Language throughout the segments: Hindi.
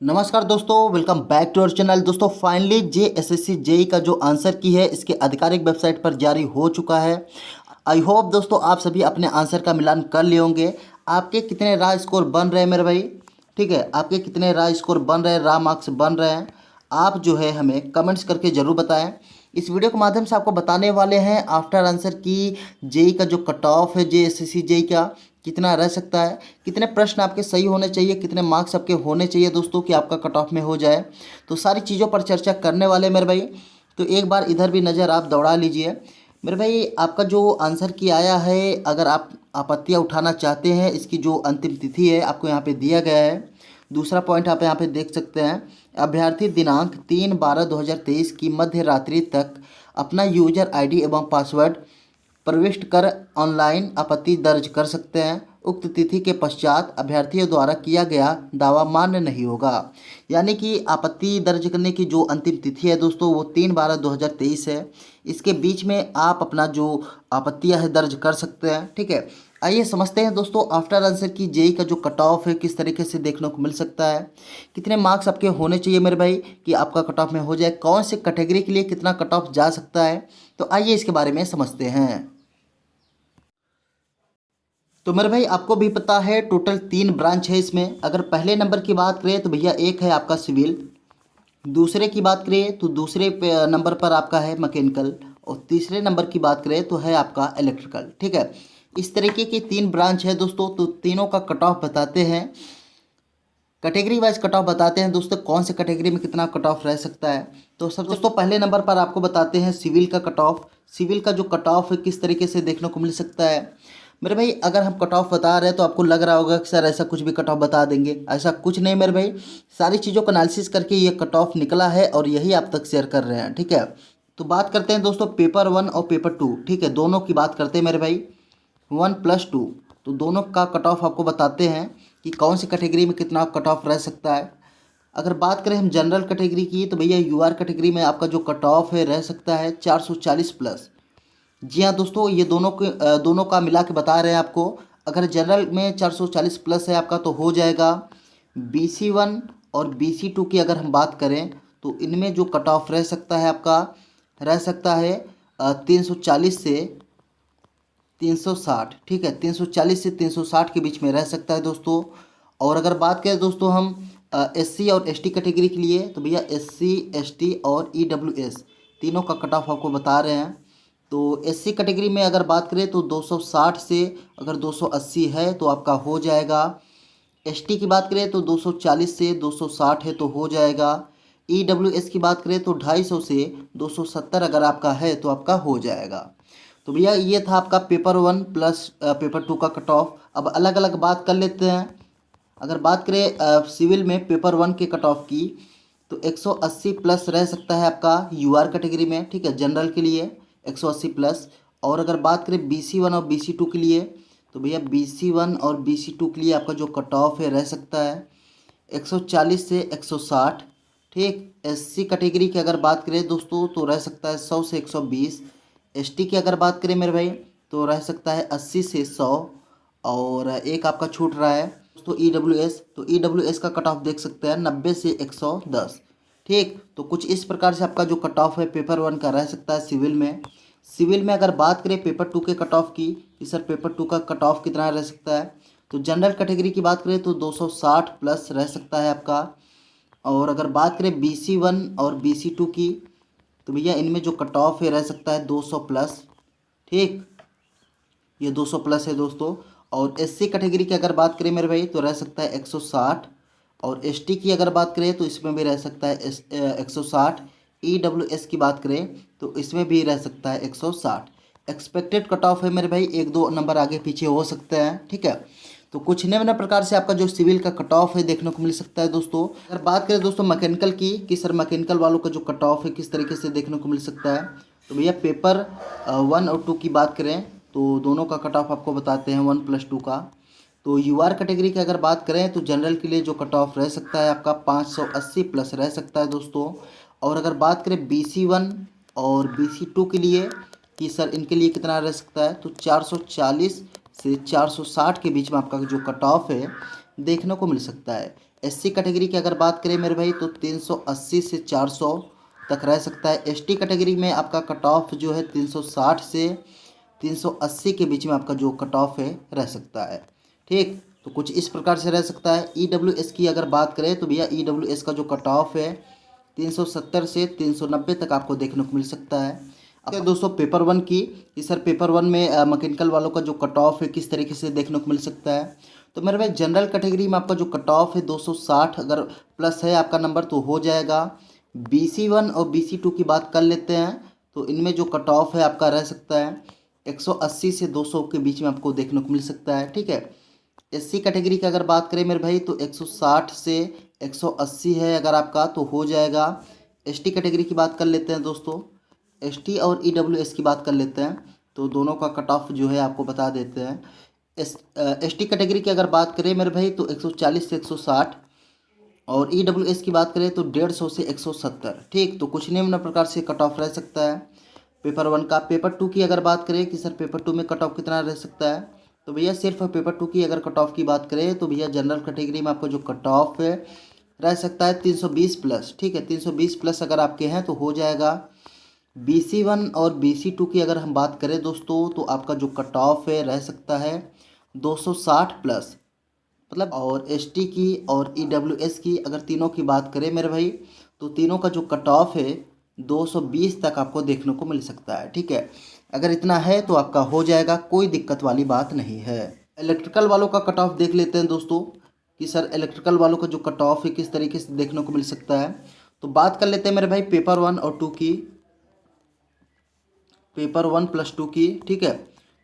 नमस्कार दोस्तों, welcome back to our channel. दोस्तों फाइनली जेएसएससी जेई का जो आंसर की है इसके आधिकारिक वेबसाइट पर जारी हो चुका है। आई होप दोस्तों आप सभी अपने आंसर का मिलान कर लिए होंगे। आपके कितने रा स्कोर बन रहे हैं मेरे भाई? ठीक है, आपके कितने रा स्कोर बन रहे हैं, रा मार्क्स बन रहे हैं, आप जो है हमें कमेंट्स करके ज़रूर बताएं। इस वीडियो के माध्यम से आपको बताने वाले हैं आफ्टर आंसर की जेई का जो कट ऑफ है जेएसएससी जेई का कितना रह सकता है, कितने प्रश्न आपके सही होने चाहिए, कितने मार्क्स आपके होने चाहिए दोस्तों कि आपका कट ऑफ में हो जाए। तो सारी चीज़ों पर चर्चा करने वाले मेरे भाई। तो एक बार इधर भी नज़र आप दौड़ा लीजिए मेरे भाई। आपका जो आंसर की आया है, अगर आप आपत्तियां उठाना चाहते हैं, इसकी जो अंतिम तिथि है आपको यहाँ पे दिया गया है। दूसरा पॉइंट आप यहाँ पे देख सकते हैं, अभ्यर्थी दिनांक 3/12/2023 की मध्य रात्रि तक अपना यूजर आईडी एवं पासवर्ड प्रविष्ट कर ऑनलाइन आपत्ति दर्ज कर सकते हैं। उक्त तिथि के पश्चात अभ्यर्थियों द्वारा किया गया दावा मान्य नहीं होगा। यानी कि आपत्ति दर्ज करने की जो अंतिम तिथि है दोस्तों वो 3/12/2023 है। इसके बीच में आप अपना जो आपत्तियां है दर्ज कर सकते हैं। ठीक है, आइए समझते हैं दोस्तों आफ्टर आंसर की जेई का जो कट ऑफ है किस तरीके से देखने को मिल सकता है, कितने मार्क्स आपके होने चाहिए मेरे भाई कि आपका कट ऑफ में हो जाए, कौन से कैटेगरी के लिए कितना कट ऑफ जा सकता है। तो आइए इसके बारे में समझते हैं। तो मेरे भाई आपको भी पता है टोटल 3 ब्रांच है इसमें। अगर पहले नंबर की बात करें तो भैया एक है आपका सिविल, दूसरे की बात करें तो दूसरे नंबर पर आपका है मैकेनिकल, और तीसरे नंबर की बात करें तो है आपका इलेक्ट्रिकल। ठीक है, इस तरीके की 3 ब्रांच है दोस्तों। तो तीनों का कट ऑफ बताते हैं, कैटेगरी वाइज कट ऑफ बताते हैं दोस्तों, कौन से कैटेगरी में कितना कट ऑफ रह सकता है। तो सब दोस्तों पहले नंबर पर आपको बताते हैं सिविल का कट ऑफ। सिविल का जो कट ऑफ है किस तरीके से देखने को मिल सकता है मेरे भाई। अगर हम कट ऑफ बता रहे हैं तो आपको लग रहा होगा कि सर ऐसा कुछ भी कट ऑफ बता देंगे, ऐसा कुछ नहीं मेरे भाई। सारी चीज़ों का एनालिसिस करके ये कट ऑफ निकला है और यही आप तक शेयर कर रहे हैं। ठीक है, तो बात करते हैं दोस्तों पेपर 1 और पेपर 2। ठीक है, दोनों की बात करते हैं मेरे भाई, 1+2। तो दोनों का कट ऑफ आपको बताते हैं कि कौन सी कैटेगरी में कितना कट ऑफ रह सकता है। अगर बात करें हम जनरल कैटेगरी की तो भैया यूआर कैटेगरी में आपका जो कट ऑफ है रह सकता है 440 प्लस। जी हाँ दोस्तों, ये दोनों का मिला के बता रहे हैं आपको। अगर जनरल में 440 प्लस है आपका तो हो जाएगा। BC1 और BC2 की अगर हम बात करें तो इनमें जो कट ऑफ रह सकता है आपका, रह सकता है 340 से 360। ठीक है, 340 से 360 के बीच में रह सकता है दोस्तों। और अगर बात करें दोस्तों हम SC और ST कैटेगरी के लिए तो भैया SC ST और EWS तीनों का कट ऑफ आपको बता रहे हैं। तो SC कैटेगरी में अगर बात करें तो 260 से अगर 280 है तो आपका हो जाएगा। ST की बात करें तो 240 से 260 है तो हो जाएगा। EWS की बात करें तो 250 से 270 अगर आपका है तो आपका हो जाएगा। तो भैया ये था आपका पेपर 1 प्लस पेपर 2 का कट ऑफ। अब अलग अलग बात कर लेते हैं। अगर बात करें सिविल में पेपर 1 के कट ऑफ की तो 180 प्लस रह सकता है आपका यूआर कैटेगरी में। ठीक है, जनरल के लिए 180 प्लस। और अगर बात करें BC1 और BC2 के लिए तो भैया BC1 और BC2 के लिए आपका जो कट ऑफ है रह सकता है 140 से 160। ठीक, SC कैटेगरी की अगर बात करें दोस्तों तो रह सकता है 100 से 120। ST की अगर बात करें मेरे भाई तो रह सकता है 80 से 100। और एक आपका छूट रहा है दोस्तों EWS। तो EWS का कट ऑफ देख सकते हैं 90 से 110। ठीक, तो कुछ इस प्रकार से आपका जो कट ऑफ है पेपर 1 का रह सकता है सिविल में। सिविल में अगर बात करें पेपर 2 के कट ऑफ की कि सर पेपर 2 का कट ऑफ कितना रह सकता है, तो जनरल कैटेगरी की बात करें तो 260 प्लस रह सकता है आपका। और अगर बात करें BC1 और BC2 की तो भैया इनमें जो कट ऑफ है रह सकता है 200 प्लस। ठीक, ये 200 प्लस है दोस्तों। और SC कैटेगरी की अगर बात करें मेरे भाई तो रह सकता है 160। और ST की अगर बात करें तो इसमें भी रह सकता है 160। EWS की बात करें तो इसमें भी रह सकता है 160। एक्सपेक्टेड कट ऑफ है मेरे भाई, 1-2 नंबर आगे पीछे हो सकते हैं। ठीक है, तो कुछ नए नए प्रकार से आपका जो सिविल का कट ऑफ है देखने को मिल सकता है दोस्तों। अगर बात करें दोस्तों मैकेनिकल की कि सर मैकेनिकल वालों का जो कट ऑफ है किस तरीके से देखने को मिल सकता है, तो भैया पेपर 1 और 2 की बात करें तो दोनों का कट ऑफ आपको बताते हैं 1+2 का। तो यूआर कैटेगरी की अगर बात करें तो जनरल के लिए जो कट ऑफ रह सकता है आपका 580 प्लस रह सकता है दोस्तों। और अगर बात करें BC1 और BC2 के लिए कि सर इनके लिए कितना रह सकता है, तो 440 से 460 के बीच में आपका जो कट ऑफ है देखने को मिल सकता है। SC कैटेगरी की अगर बात करें मेरे भाई तो 380 से 400 तक रह सकता है। ST कैटेगरी में आपका कट ऑफ जो है 360 से 380 के बीच में आपका जो कट ऑफ है रह सकता है। ठीक, तो कुछ इस प्रकार से रह सकता है। EWS की अगर बात करें तो भैया EWS का जो कट ऑफ है 370 से 390 तक आपको देखने को मिल सकता है। अब दोस्तों पेपर 1 की, कि सर पेपर 1 में मैकेनिकल वालों का जो कट ऑफ है किस तरीके से देखने को मिल सकता है। तो मेरे भाई जनरल कैटेगरी में आपका जो कट ऑफ है 260 अगर प्लस है आपका नंबर तो हो जाएगा। BC1 और BC2 की बात कर लेते हैं तो इनमें जो कट ऑफ है आपका रह सकता है 180 से 200 के बीच में आपको देखने को मिल सकता है। ठीक है, SC कैटेगरी की अगर बात करें मेरे भाई तो 160 से 180 है अगर आपका तो हो जाएगा। ST कैटेगरी की बात कर लेते हैं दोस्तों, ST और EWS की बात कर लेते हैं तो दोनों का कट ऑफ जो है आपको बता देते हैं। ST कैटेगरी की अगर बात करें मेरे भाई तो 140 से 160 और EWS की बात करें तो 150 से 170। ठीक, तो कुछ निम्न प्रकार से कट ऑफ रह सकता है पेपर 1 का। पेपर 2 की अगर बात करें कि सर पेपर 2 में कट ऑफ कितना रह सकता है, तो भैया सिर्फ पेपर 2 की अगर कट ऑफ की बात करें तो भैया जनरल कैटेगरी में आपका जो कट ऑफ है रह सकता है 320 प्लस। ठीक है, 320 प्लस अगर आपके हैं तो हो जाएगा। BC1 और BC2 की अगर हम बात करें दोस्तों तो आपका जो कट ऑफ है रह सकता है 260 प्लस मतलब। और ST की और EWS की अगर तीनों की बात करें मेरे भाई तो तीनों का जो कट ऑफ है 220 तक आपको देखने को मिल सकता है। ठीक है, अगर इतना है तो आपका हो जाएगा, कोई दिक्कत वाली बात नहीं है। इलेक्ट्रिकल वालों का कट ऑफ देख लेते हैं दोस्तों कि सर इलेक्ट्रिकल वालों का जो कट ऑफ है किस तरीके से देखने को मिल सकता है। तो बात कर लेते हैं मेरे भाई पेपर 1 और 2 की, पेपर 1 प्लस 2 की। ठीक है,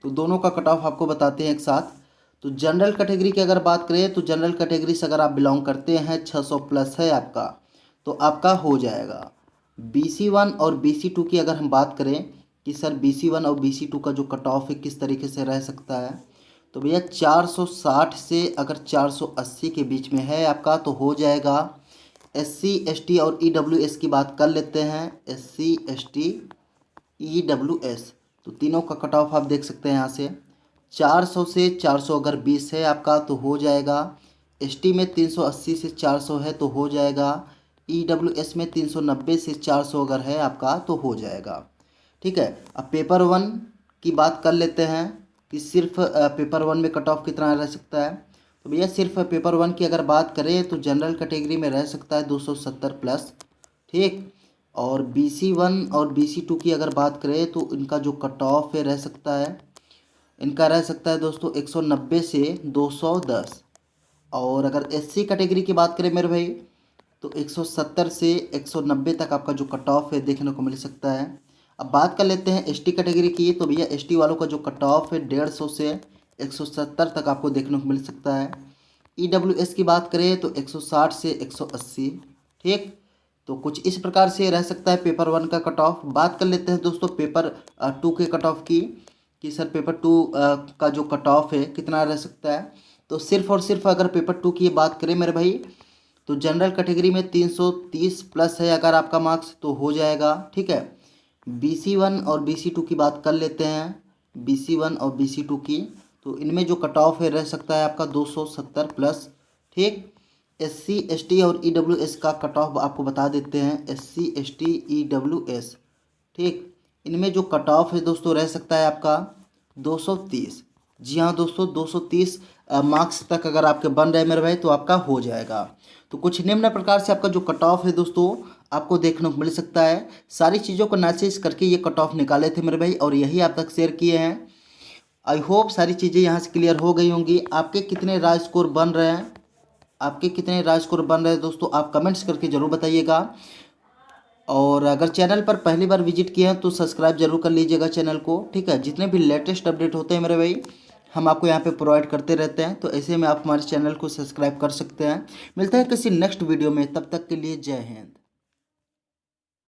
तो दोनों का कट ऑफ आपको बताते हैं एक साथ। तो जनरल कैटेगरी की अगर बात करें तो जनरल कैटेगरी से अगर आप बिलोंग करते हैं 600 प्लस है आपका तो आपका हो जाएगा। BC1 और BC2 की अगर हम बात करें कि सर BC1 और BC2 का जो कट ऑफ है किस तरीके से रह सकता है, तो भैया 460 से अगर 480 के बीच में है आपका तो हो जाएगा। SC ST और EWS की बात कर लेते हैं, SC ST EWS तो तीनों का कट ऑफ आप देख सकते हैं यहाँ से 400 से 400 अगर 20 है आपका तो हो जाएगा। ST में 380 से 400 है तो हो जाएगा। EWS में 390 से 400 अगर है आपका तो हो जाएगा। ठीक है, अब पेपर 1 की बात कर लेते हैं कि सिर्फ पेपर 1 में कट ऑफ कितना रह सकता है। तो भैया सिर्फ पेपर 1 की अगर बात करें तो जनरल कैटेगरी में रह सकता है 270 प्लस। ठीक, और BC1 और BC2 की अगर बात करें तो इनका जो कट ऑफ है रह सकता है, इनका रह सकता है दोस्तों 190 से 210। और अगर SC कैटेगरी की बात करें मेरे भाई तो 170 से 190 तक आपका जो कट ऑफ है देखने को मिल सकता है। अब बात कर लेते हैं ST कैटेगरी की, तो भैया ST वालों का जो कट ऑफ है 150 से 170 तक आपको देखने को मिल सकता है। EWS की बात करें तो 160 से 180। ठीक, तो कुछ इस प्रकार से रह सकता है पेपर 1 का कट ऑफ। बात कर लेते हैं दोस्तों पेपर 2 के कट ऑफ की कि सर पेपर 2 का जो कट ऑफ है कितना रह सकता है। तो सिर्फ और सिर्फ अगर पेपर 2 की बात करें मेरे भाई तो जनरल कैटेगरी में 330 प्लस है अगर आपका मार्क्स तो हो जाएगा। ठीक है, BC1 और BC2 की बात कर लेते हैं, BC1 और BC2 की तो इनमें जो कट ऑफ है रह सकता है आपका 270 प्लस। ठीक, SC ST और EWS का कट ऑफ आपको बता देते हैं, SC ST EWS। ठीक, इनमें जो कट ऑफ है दोस्तों रह सकता है आपका 230। जी हाँ दोस्तों, 230 मार्क्स तक अगर आपके बन रहे मेरे भाई तो आपका हो जाएगा। तो कुछ निम्न प्रकार से आपका जो कट ऑफ है दोस्तों आपको देखने को मिल सकता है। सारी चीज़ों को एनालिसिस करके ये कट ऑफ निकाले थे मेरे भाई और यही आप तक शेयर किए हैं। आई होप सारी चीज़ें यहाँ से क्लियर हो गई होंगी। आपके कितने राय स्कोर बन रहे हैं, आपके कितने राय स्कोर बन रहे हैं दोस्तों आप कमेंट्स करके ज़रूर बताइएगा। और अगर चैनल पर पहली बार विजिट किए हैं तो सब्सक्राइब जरूर कर लीजिएगा चैनल को। ठीक है, जितने भी लेटेस्ट अपडेट होते हैं मेरे भाई हम आपको यहाँ पे प्रोवाइड करते रहते हैं, तो ऐसे में आप हमारे चैनल को सब्सक्राइब कर सकते हैं। मिलते हैं किसी नेक्स्ट वीडियो में, तब तक के लिए जय हिंद।